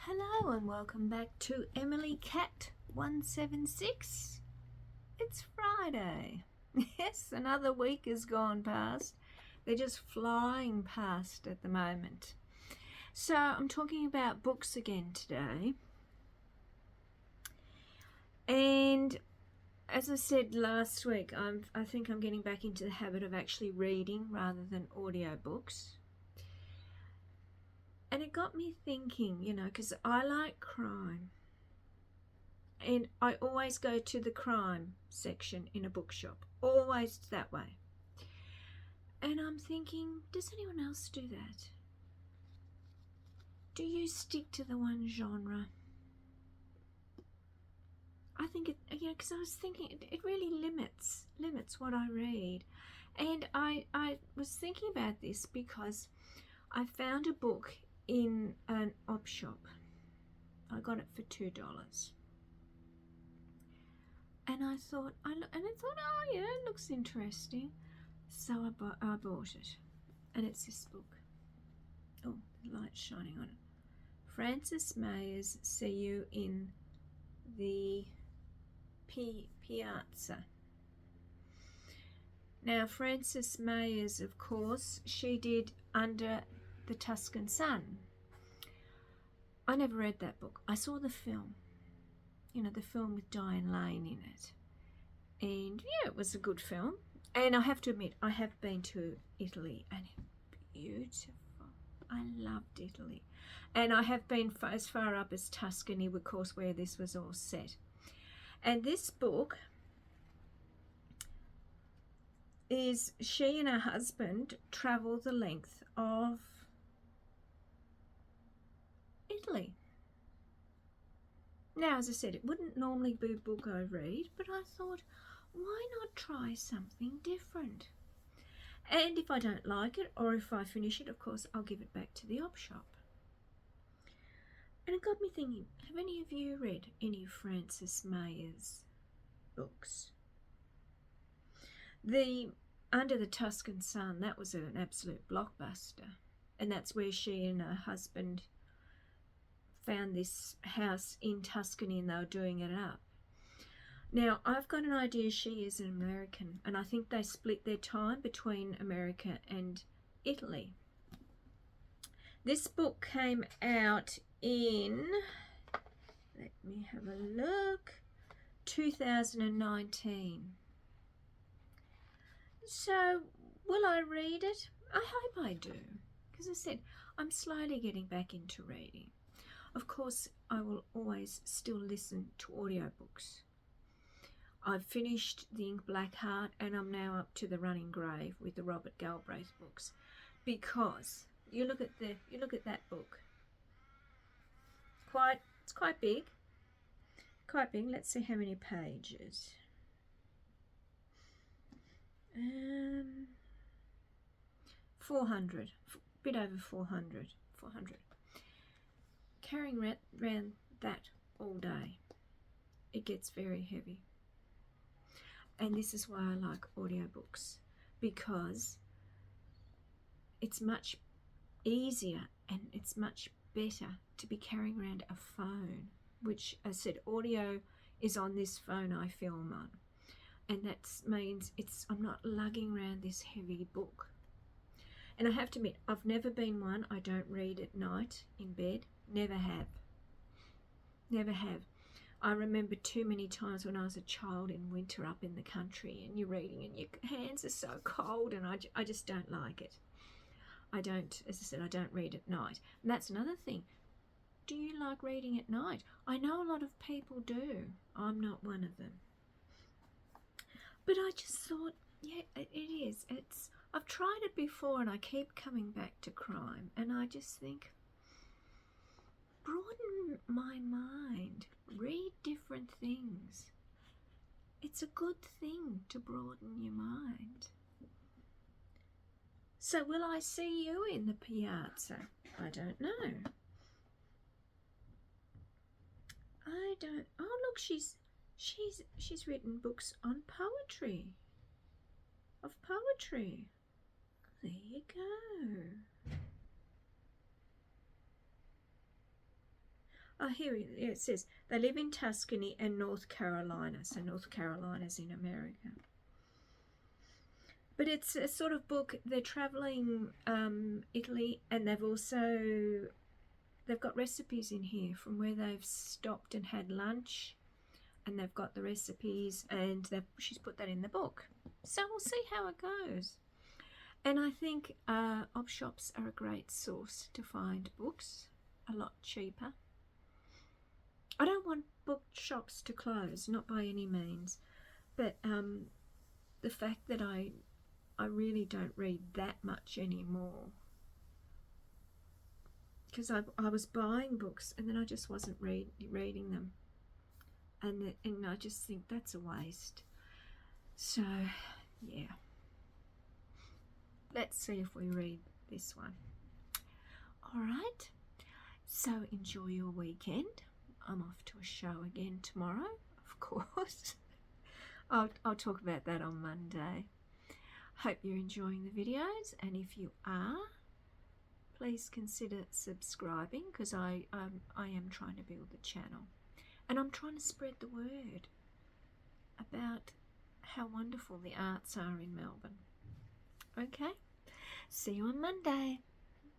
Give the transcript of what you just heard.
Hello and welcome back to Emily Cat 176. It's Friday. Yes, another week has gone past. They're just flying past at the moment. So I'm talking about books again today. And as I said last week, I think I'm getting back into the habit of actually reading rather than audiobooks. And it got me thinking, because I like crime. And I always go to the crime section in a bookshop. Always that way. And I'm thinking, does anyone else do that? Do you stick to the one genre? I think because I was thinking it really limits what I read. And I was thinking about this because I found a book in an op shop. I got it for $2. And I thought, oh yeah, it looks interesting. So I bought it. And it's this book. Oh, the light's shining on it. Frances Mayer's See You in the Piazza. Now, Frances Mayer's, of course, she did Under the Tuscan Sun. I never read that book. I saw the film. The film with Diane Lane in it. And yeah, it was a good film. And I have to admit, I have been to Italy and it's beautiful. I loved Italy. And I have been as far up as Tuscany, of course, where this was all set. And this book is she and her husband travel the length of Italy. Now, as I said, it wouldn't normally be a book I read, but I thought, why not try something different? And if I don't like it, or if I finish it, of course, I'll give it back to the op shop. And it got me thinking, have any of you read any of Frances Mayer's books? The Under the Tuscan Sun, that was an absolute blockbuster. And that's where she and her husband found this house in Tuscany and they were doing it up. Now, I've got an idea she is an American, and I think they split their time between America and Italy. This book came out in, let me have a look, 2019. So, will I read it? I hope I do, because I said I'm slowly getting back into reading. Of course, I will always still listen to audiobooks. I've finished The Ink Black Heart and I'm now up to The Running Grave with the Robert Galbraith books, because you look at that book. It's quite big. Quite big. Let's see how many pages. 400. A bit over 400. 400. Carrying around that all day, it gets very heavy. And this is why I like audiobooks, because it's much easier and it's much better to be carrying around a phone, which I said audio is on this phone I film on. And that means I'm not lugging around this heavy book. And I have to admit, I've never been one. I don't read at night in bed. Never have. Never have. I remember too many times when I was a child in winter up in the country and you're reading and your hands are so cold, and I just don't like it. I don't, as I said, I don't read at night. And that's another thing. Do you like reading at night? I know a lot of people do. I'm not one of them. But I just thought, yeah, it is. I've tried it before and I keep coming back to crime, and I just think, broaden my mind, read different things. It's a good thing to broaden your mind. So will I see you in the Piazza? I don't know. Oh look, she's written books on poetry. Of poetry. There you go. Oh, here it says they live in Tuscany and North Carolina. So North Carolina's in America. But it's a sort of book. They're traveling Italy, and they've got recipes in here from where they've stopped and had lunch, and they've got the recipes, and she's put that in the book. So we'll see how it goes. And I think op shops are a great source to find books, a lot cheaper. I don't want bookshops to close, not by any means, but the fact that I really don't read that much anymore, because I was buying books and then I just wasn't reading them, and I just think that's a waste. So yeah, let's see if we read this one. All right, so enjoy your weekend. I'm off to a show again tomorrow, of course. I'll talk about that on Monday. Hope you're enjoying the videos, and if you are, please consider subscribing, because I am trying to build the channel, and I'm trying to spread the word about how wonderful the arts are in Melbourne. Okay, see you on Monday.